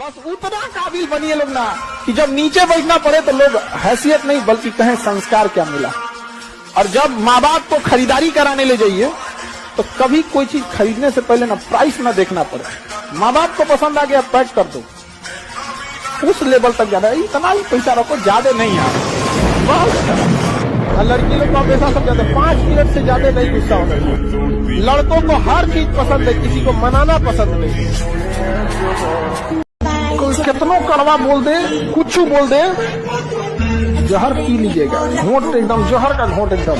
बस उतना काबिल बनिए लोग ना कि जब नीचे बैठना पड़े तो लोग हैसियत नहीं बल्कि कहें संस्कार क्या मिला। और जब माँ बाप को खरीदारी कराने ले जाइए तो कभी कोई चीज खरीदने से पहले ना प्राइस ना देखना पड़े। माँ बाप को पसंद आ गया पैक कर दो, उस लेवल तक जाना है। इतना ही पैसा रखो, ज्यादा नहीं यार, बहुत। लड़की लोग का पैसा सब ज्यादा, 5 मिनट से ज्यादा नहीं गुस्सा होना चाहिए। लड़कों को हर चीज पसंद है, किसी को मनाना पसंद नहीं। कोई कितनों कड़वा बोल दे, कुछ बोल दे, जहर पी लीजिएगा, घोंट एकदम जहर का घोंट एकदम,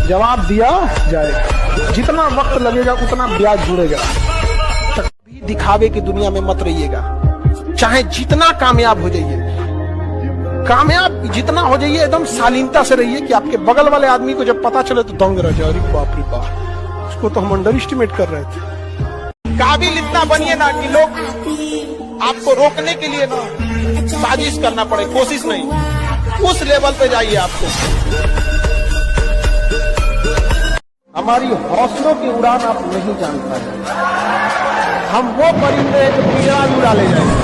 जवाब दिया जाएगा। जितना वक्त लगेगा उतना ब्याज जुड़ेगा। कभी दिखावे की दुनिया में मत रहिएगा। चाहे जितना कामयाब हो जाइए, कामयाब जितना हो जाइए, एकदम शालीनता से रहिए कि आपके बगल वाले आदमी को जब पता चले तो दंग रह जाए, अरे बाप रे बाप, उसको तो हम अंडर एस्टिमेट कर रहे थे। काबिल इतना बनिए ना कि लोग आपको रोकने के लिए ना साजिश करना पड़े, कोशिश नहीं, उस लेवल पे जाइए। आपको हमारी हौसलों की उड़ान आप नहीं जान पाए। हम वो परिंदे हैं जो पिंजरा में उड़ा ले जाएंगे।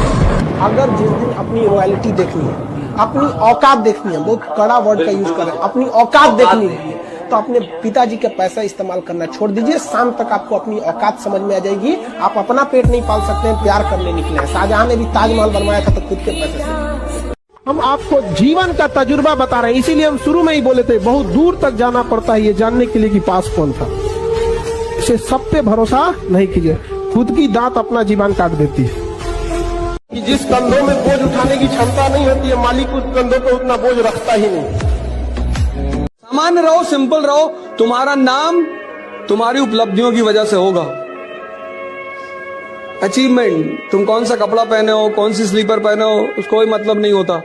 अगर जिस दिन अपनी रॉयल्टी देखनी है, अपनी औकात देखनी है, बहुत कड़ा वर्ड का यूज करें, अपनी औकात देखनी है, तो अपने पिताजी का पैसा इस्तेमाल करना छोड़ दीजिए। शाम तक आपको अपनी औकात समझ में आ जाएगी। आप अपना पेट नहीं पाल सकते हैं, प्यार करने निकले हैं। शाहजहां ने भी ताजमहल बनवाया था तो खुद के पैसे से। हम आपको जीवन का तजुर्बा बता रहे हैं, इसीलिए हम शुरू में ही बोले थे बहुत दूर तक जाना पड़ता है ये जानने के लिए कि पास कौन था। इसे सब पे भरोसा नहीं कीजिए, खुद की दांत अपना जीवन काट देती है। कि जिस कंधों में बोझ उठाने की क्षमता नहीं होती है, मालिक उस कंधों पे उतना बोझ रखता ही नहीं। सामान्य रहो, सिंपल रहो, तुम्हारा नाम तुम्हारी उपलब्धियों की वजह से होगा। अचीवमेंट, तुम कौन सा कपड़ा पहने हो, कौन सी स्लीपर पहने हो, उसको कोई मतलब नहीं होता।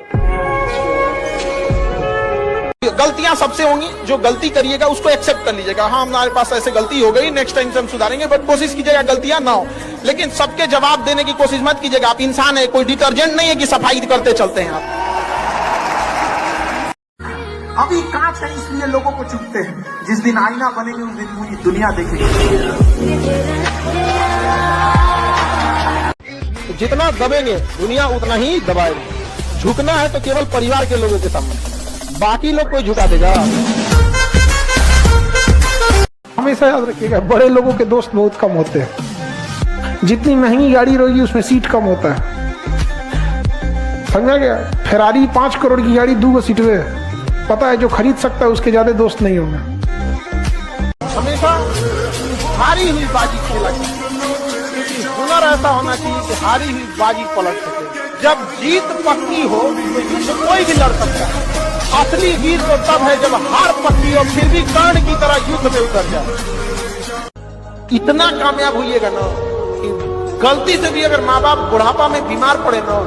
गलतियां सबसे होंगी, जो गलती करिएगा उसको एक्सेप्ट कर लीजिएगा। हाँ, हमारे पास ऐसे गलती हो गई, नेक्स्ट टाइम से हम सुधारेंगे, बट कोशिश कीजिएगा गलतियां ना हो। लेकिन सबके जवाब देने की कोशिश मत कीजिएगा। आप इंसान है, कोई डिटर्जेंट नहीं है कि सफाई करते चलते हैं आप। अभी कांच है इसलिए लोगों को चुभते हैं, जिस दिन आईना बनेंगे उस दिन पूरी दुनिया देखेगी। तो जितना दबेंगे दुनिया उतना ही दबाएगी। झुकना है तो केवल परिवार के लोगों के सामने, बाकी लोग कोई झुका देगा। हमेशा याद रखिएगा, बड़े लोगों के दोस्त बहुत कम होते हैं। जितनी महंगी गाड़ी रहेगी उसमें सीट कम होता है, समझा गया। फेरारी 5 करोड़ की गाड़ी 2 सीट में, पता है जो खरीद सकता है उसके ज्यादा दोस्त नहीं होंगे। हमेशा हारी हुई बाजी खेला, हुनर ऐसा होना चाहिए कि हारी हुई बाजी पलट सके। जब जीत पक्की हो तो युद्ध कोई भी लड़ सकता है। असली वीर तो तब है जब हार पक्की हो फिर भी कर्ण की तरह युद्ध में उतर जाए। इतना कामयाब होइएगा ना कि गलती से भी अगर माँ बाप बुढ़ापा में बीमार पड़े ना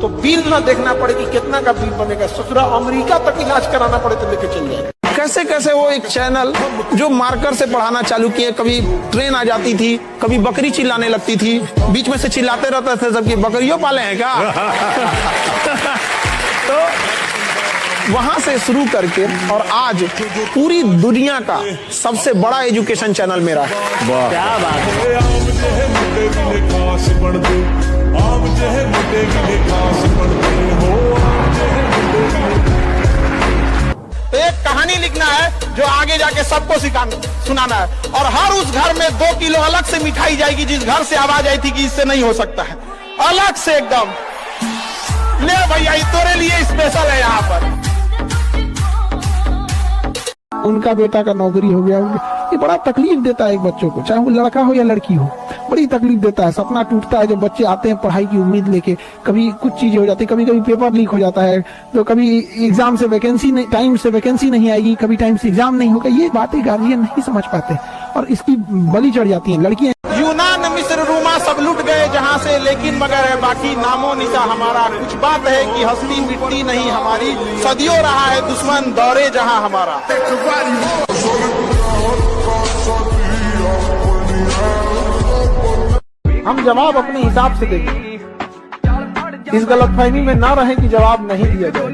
तो बिल ना देखना पड़े कि कितना का बिल बनेगा, ससुरा अमेरिका तक इलाज कराना पड़े तो लेके चल जाएगा। कैसे कैसे वो एक चैनल जो मार्कर से पढ़ाना चालू किए, कभी ट्रेन आ जाती थी, कभी बकरी चिल्लाने लगती थी, बीच में से चिल्लाते रहते थे सबकी बकरियों पाले हैं क्या। तो वहां से शुरू करके और आज पूरी दुनिया का सबसे बड़ा एजुकेशन चैनल मेरा है। क्या बात तो एक कहानी लिखना है जो आगे जाके सबको सुनाना है। और हर उस घर में 2 किलो अलग से मिठाई जाएगी जिस घर से आवाज आई थी कि इससे नहीं हो सकता है, अलग से एकदम। ले भैया ये तेरे लिए स्पेशल है यहाँ पर। उनका बेटा का नौकरी हो गया, ये बड़ा तकलीफ देता है एक बच्चों को, चाहे वो लड़का हो या लड़की हो, बड़ी तकलीफ देता है। सपना टूटता है जब बच्चे आते हैं पढ़ाई की उम्मीद लेके, कभी कुछ चीजें हो जाती है, कभी कभी पेपर लीक हो जाता है, तो कभी एग्जाम से वैकेंसी नहीं, टाइम से वैकेंसी नहीं आएगी, कभी टाइम से एग्जाम नहीं होगा। ये बातें गार्जियन नहीं समझ पाते और इसकी बलि चढ़ जाती है लड़कियां। यूनान, मिस्र, रोमा सब लुट गए जहाँ से, लेकिन मगर है बाकी नामो निशा हमारा। कुछ बात है कि हस्ती मिट्टी नहीं हमारी, सदियों रहा है दुश्मन दौरे जहाँ हमारा। हम जवाब अपने हिसाब से देंगे, इस गलतफहमी में ना रहे कि जवाब नहीं दिया जाए।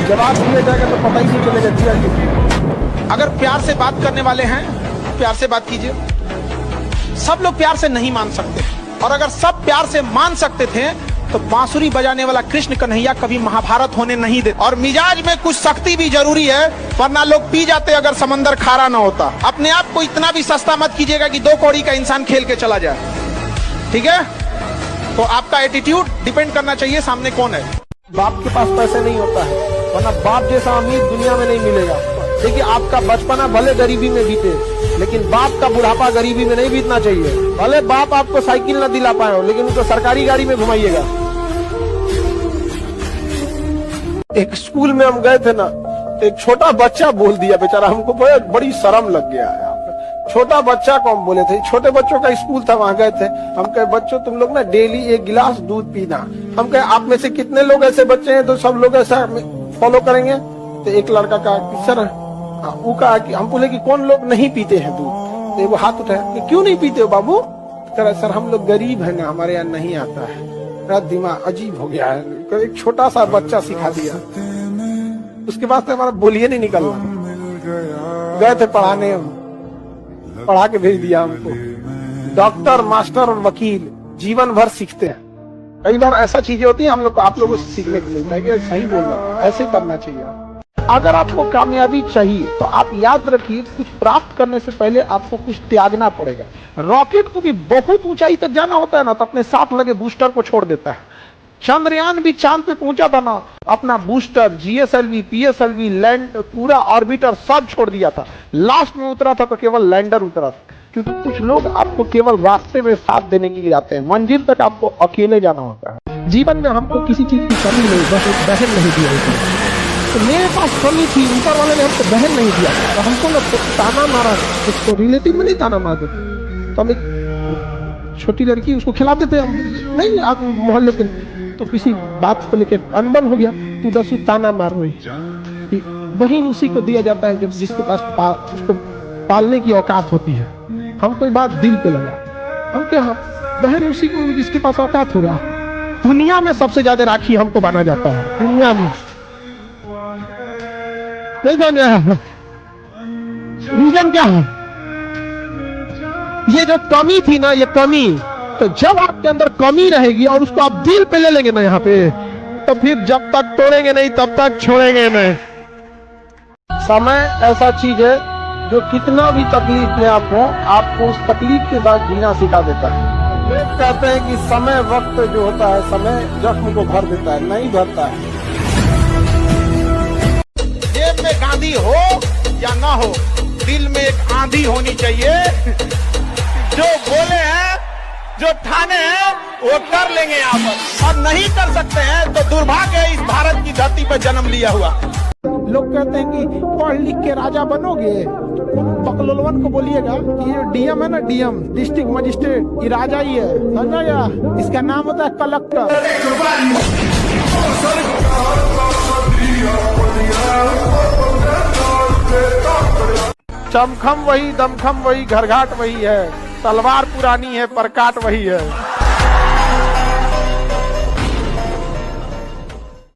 जवाब दिया जाएगा तो पता ही नहीं चलेगा दिया क्यों। अगर प्यार से बात करने वाले हैं प्यार से बात कीजिए। सब लोग प्यार से नहीं मान सकते और अगर सब प्यार से मान सकते थे तो बांसुरी बजाने वाला कृष्ण कन्हैया कभी महाभारत होने नहीं देते। और मिजाज में कुछ सख्ती भी जरूरी है, वरना लोग पी जाते अगर समंदर खारा ना होता। अपने आप को इतना भी सस्ता मत कीजिएगा कि 2 कौड़ी का इंसान खेल के चला जाए, ठीक है? तो आपका एटीट्यूड डिपेंड करना चाहिए सामने कौन है। बाप के पास पैसे नहीं होता है, वरना बाप जैसा अमीर दुनिया में नहीं मिलेगा। देखिए, आपका बचपना भले गरीबी में बीते, लेकिन बाप का बुढ़ापा गरीबी में नहीं बीतना चाहिए। भले बाप आपको साइकिल ना दिला पाए हो, लेकिन उनको सरकारी गाड़ी में घुमाइएगा। एक स्कूल में हम गए थे ना, एक छोटा बच्चा बोल दिया, बेचारा हमको बड़ी शर्म लग गया है। छोटा बच्चा को हम बोले थे, छोटे बच्चों का स्कूल था, वहां गए थे। हम कहे, बच्चों तुम लोग ना डेली 1 गिलास दूध पीना। हम कहे, आप में से कितने लोग ऐसे बच्चे हैं तो सब लोग ऐसा फॉलो करेंगे? तो एक लड़का कहा, सर वो कहा कि हम बोले कि कौन लोग नहीं पीते हैं दूध? तो वो हाथ उठाया कि क्यों नहीं पीते हो बाबू? कह, सर हम लोग गरीब है ना, हमारे यहाँ नहीं आता है। मेरा दिमाग अजीब हो गया है। एक छोटा सा बच्चा सिखा दिया, उसके बाद हमारा बोलिए नहीं निकलना। गए थे पढ़ाने, पढ़ा के भेज दिया हमको। डॉक्टर, मास्टर और वकील जीवन भर सीखते हैं। कई बार ऐसा चीजें होती है हम लोग को, आप लोगों से सीखने को मिलता है कि सही बोलना, ऐसे करना चाहिए। अगर आपको कामयाबी चाहिए तो आप याद रखिए, कुछ प्राप्त करने से पहले आपको कुछ त्यागना पड़ेगा। रॉकेट को भी बहुत ऊंचाई तक जाना होता है ना, तो अपने साथ लगे बूस्टर को छोड़ देता है। चंद्रयान भी चांद पे पहुंचा था ना, अपना बूस्टर, जीएसएलवी, पीएसएलवी, लैंड, पूरा ऑर्बिटर सब छोड़ दिया था। लास्ट में उतरा था तो केवल लैंडर उतरा था। क्योंकि कुछ लोग आपको केवल रास्ते में साथ देने के लिए जाते हैं, मंजिल तक आपको अकेले जाना होता है। जीवन में हमको किसी चीज की कमी नहीं, बस एक बहन नहीं दी। तो मेरे पास कमी थी, ऊपर वाले ने हमको बहन नहीं दिया, तो हमको ना तो ताना मारा। उसको रिलेटिव में नहीं ताना मारते, तो हम एक छोटी लड़की उसको खिलाते थे, हम नहीं आप मोहल्ले के, तो किसी बात को लेकर अनबन हो गया, तू 10 ताना मार रही। बहन उसी को दिया जाता है जब जिसके पास उसको पालने की औकात होती है। हम कोई बात दिल पे लगा, हम क्या, बहन उसी को जिसके पास औकात होगा। दुनिया में सबसे ज्यादा राखी हमको बांधा जाता है, दुनिया में। रीजन क्या है? ये जो कमी थी ना, ये कमी, तो जब आपके अंदर कमी रहेगी और उसको आप दिल पे ले लेंगे ना यहाँ पे, तो फिर जब तक तोड़ेंगे नहीं तब तक छोड़ेंगे नहीं। समय ऐसा चीज है जो कितना भी तकलीफ में आप हो, आपको उस तकलीफ के साथ जीना सिखा देता है। लोग कहते हैं कि समय, वक्त जो होता है, समय जख्म को भर देता है, नहीं भरता है। जेब में गांधी हो या ना हो, दिल में एक आंधी होनी चाहिए। जो बोले हैं, जो ठाने हैं, वो कर लेंगे यहाँ पर, और नहीं कर सकते हैं तो दुर्भाग्य है इस भारत की धरती पर जन्म लिया हुआ। लोग कहते हैं कि पढ़ लिख के राजा बनोगे, बकलोलवन को बोलिएगा कि ये डीएम है ना, डीएम डिस्ट्रिक्ट मजिस्ट्रेट, ये राजा ही है, समझा गया? इसका नाम होता है कलेक्टर। चमखम वही, दमखम वही, घरघाट वही है, तलवार पुरानी है पर काट वही है।